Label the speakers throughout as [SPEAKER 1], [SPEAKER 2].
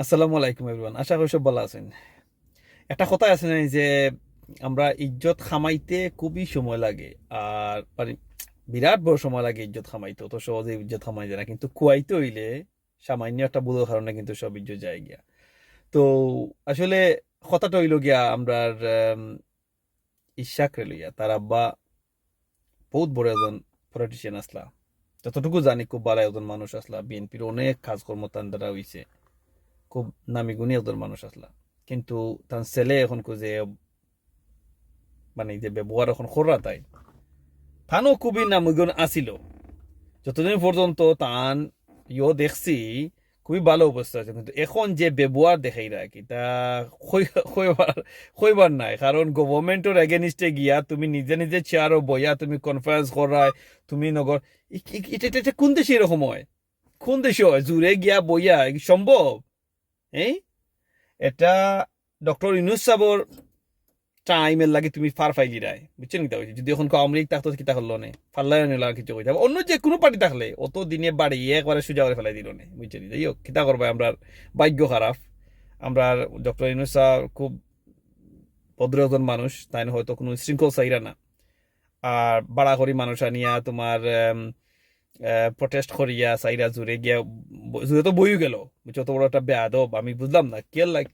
[SPEAKER 1] আসসালামু আলাইকুম এভরিওয়ান, আশা করি সব ভালো আছেন। একটা কথা আছে না যে আমরা ইজ্জত খামাইতে খুবই সময় লাগে, আর মানে বিরাট বড় সময় লাগে ইজ্জত খামাইতে। অত সহজে ইজ্জত খামাই যায় না, কিন্তু কুয়াইতে হইলে সামান্য একটা ভুলের কারণে কিন্তু সব ইজ্জত যায় গিয়া। তো আসলে কথাটা হইল গিয়া আমরা ইশাক রে লইয়া, তার আব্বা বহুত বড় একজন পলিটিশিয়ান আসলা। যতটুকু জানি খুব ভালো একজন মানুষ আসলা, বিএনপির অনেক কাজকর্ম তার দ্বারা হইছে, খুব নামি গুণী একজন মানুষ আসলা। কিন্তু তার ছেলে এখন যে মানে যে ব্যবহার এখন খররা তাই থানও খুবই নামিগুণ আসিল। যতদিন পর্যন্ত তান দেখছি খুবই ভালো অবস্থা আছে, কিন্তু এখন যে ব্যবহার দেখাই রাখি তা কইবার নাই। কারণ গভর্নমেন্টের এগেনিস্টে গিয়া তুমি নিজে নিজে চেয়ারও বইয়া তুমি কনফারেন্স করায়, তুমি নগর এটা কোন দেশে এরকম হয়? কোন দেশে হয় জুড়ে গিয়া বইয়া সম্ভব? এই এটা ডক্টর ইউনুস সাবর টাইমের লাগে তুমি ফার ফাইলি রায়, বুঝছেন কিতা হয়েছে? যদি এখন আওয়ামী লীগ থাকতো কিতা করলো নে, ফাল্লাই নিল কিছু কইতে হবে। অন্য যে কোনো পার্টি থাকলে অত দিনে বাড়ি একবারে সোজা করে ফেলাই দিল নে, বুঝছেন? যাই হোক, কিতা করবে, আমরা ভাগ্য খারাপ। আমরা ডক্টর ইউনুস স্যার খুব ভদ্র একজন মানুষ, তাই না? হয়তো কোনো শৃঙ্খল চাইরা না। আর বাড়াকড়ি মানুষ আনিয়া তোমার প্রটেস্ট করিয়া সাইরা জুড়ে গিয়া জুড়ে তো বইও গেল, যত বড় একটা বেয়াদব আমি বুঝলাম না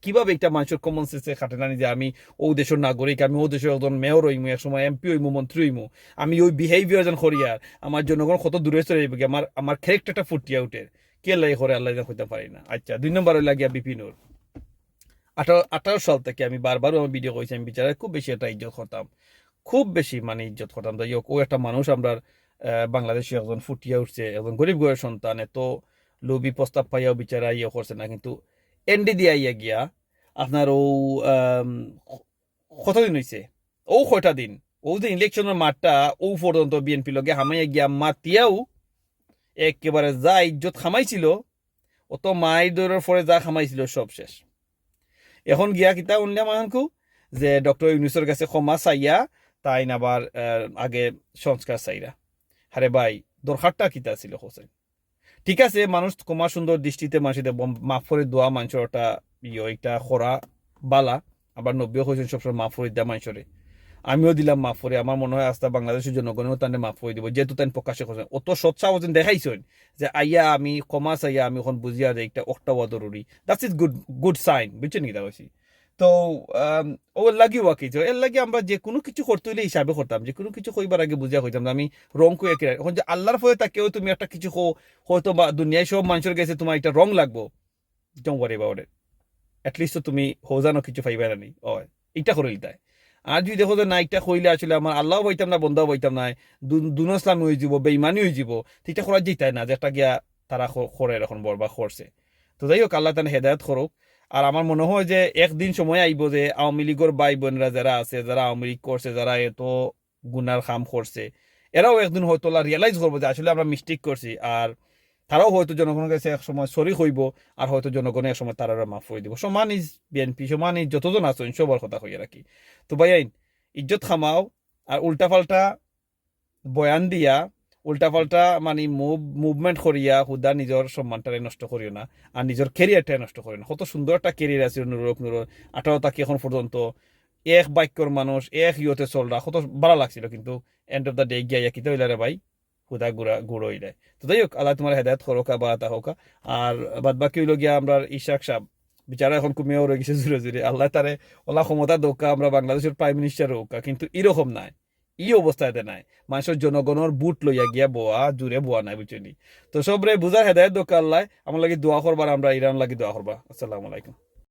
[SPEAKER 1] কিভাবে একটা মানুষের কমন সেন্সে খাটে না যে আমি ও দেশের নাগরিক, আমি ও দেশের একজন মেয়র হইমু, এক সময় এমপি হইমু, মন্ত্রী হইমু, আমি ওই বিহেভিয়ার যেন করিয়ার আমার জনগণ কত দূরে চলে যাবে, আমার ক্যারেক্টারটা ফুটিয়া উঠে কে লাই করে আল্লাহ হইতে পারি না। আচ্ছা, 2 নম্বর লাগিয়া বিপিনুর 18 সাল থেকে আমি বারবার আমার ভিডিও করেছি, আমি বিচারে খুব বেশি একটা ইজ্জত করতাম, খুব বেশি মানে ইজ্জত করতাম। যাই হোক, ও একটা মানুষ আমরা বাংলাদেশি একজন ফুটিয়া উঠছে, একজন গরিব ঘরের সন্তান, এত লোভী প্রস্তাব পাইয়াও বিচারা ইয়ে করছে না। কিন্তু এনডি দিয়া ইয়া গিয়া আপনার ও আম, কতদিন হয়েছে, ও কয়টা দিন, ও যে ইলেকশনের মাঠটা ও পর্যন্ত বিএনপি লগে হামাইয়া গিয়া মাতিয়াও একেবারে যা ইজ্জত খামাইছিল, অত মায়ের দৌড়ের পরে যা খামাইছিল সব শেষ। এখন গিয়া কিতা উনলাম আমানকু যে ডক্টর ইউনুসের কাছে ক্ষমা চাইয়া তাই না আবার আগে সংস্কার চাইরা। আরে ভাই, দরকারটা কিতা ছিল হোসেন? ঠিক আছে, মানুষ কমা সুন্দর দৃষ্টিতে মানুষের মাফ করে দোয়া মানুষের ওটা এটা খরা বালা। আবার নব্বই হোসেন সবসময় মাফ করে দেওয়া মানুষরে, আমিও দিলাম মাফ করে। আমার মনে হয় আস্তা বাংলাদেশের জনগণেও তাদের মাফ করে দিব, যেহেতু তাই প্রকাশে করছেন, অত সৎসা ওজন দেখাইছেন যে আইয়া আমি ক্ষমা চাইয়া আমি এখন বুঝিয়া যে একটা অক্টাওয়া জরুরি। That's is good, good sign, বুঝছেন কি হয়েছি? তো ও লাগিও কিছু এর লাগে আমরা যে কোনো কিছু করতে হইলে হিসাবে করতাম, যে কোনো কিছু কইবার আগে বুঝিয়া কইতাম যে আমি রং কই একে। এখন যে আল্লাহর ফলে তাকেও তুমি একটা কিছু হয়তো বা দুনিয়ায় সব মানুষের কাছে তোমার এটা রং লাগবো, don't worry about it. At least তো তুমি হোজানো কিছু পাইবে না নি ও এটা করে দিতে। আর যদি দেখো যে না এটা কইলে আসলে আমার আল্লাহ বইতাম না, বন্ধাও বইতাম না, দুনসলামি হয়ে যাব, বেইমানি হয়ে যাব, এটা করা যেতাই না, যে একটা গিয়া তারা করে এখন বরবা করছে। তো যাই হোক, আল্লাহ তাহলে হেদায়ত করুক। আর আমার মনে হয় যে একদিন সময় আইব যে আওয়ামী লীগের ভাই বোনরা যারা আছে, যারা আওয়ামী লীগ করছে, যারা এত গুনার খাম করছে, এরাও একদিন হয়তো রিয়েলাইজ করবো যে আসলে আমরা মিস্টেক করছি। আর তারাও হয়তো জনগণের কাছে এক সময় সরি হইব, আর হয়তো জনগণের এক সময় তারা মাফ করে দিব। সমান ইজ বিএনপি, সমান ইজ যতজন আছেন সবার কথা হইয়া রাখি। তো ভাই আইন ইজ্জত খামাও, আর উল্টাপাল্টা বয়ান দিয়া উল্টাপাল্টা মানে মুভমেন্ট করিয়া হুদা নিজের সম্মানটারে নষ্ট করিও না, আর নিজের ক্যারিয়ারটাই নষ্ট করিও না। কত সুন্দর একটা ক্যারিয়ার আছে নুরুর 18 তাকে এখন পর্যন্ত এক বাক্যর মানুষ, এক ইয়তে চলরা, কত ভালো লাগছিল। কিন্তু এন্ড অফ দ্য ডে গিয়া কিতা হইলা রে ভাই, হুদা গুড়ো হইলে। তো যাই হোক, আল্লাহ তোমার হেদায়ত করোকা বা তা হোকা। আর বাদ বাকি হইল গিয়া আমরা ইশাক সাহ বিচারা এখন কমিয়াও রয়ে গেছে জুড়ে জুড়ে, আল্লাহ তারে ওলা ক্ষমতা দোকা, আমরা বাংলাদেশের প্রাইম মিনিস্টার হোকা, কিন্তু এরকম নাই, ই অবস্থাতে নাই। মানুষের জনগণের বুট লইয়া গিয়া বোয়া জুড়ে বোয়া নাই, বুঝলি? তো সবরে বুঝার হেদায়ত দোকা আল্লাহ আমার লাগে দোয়া করবার, আমরা ইরান লাগে দোয়া করবা। আসসালামু আলাইকুম।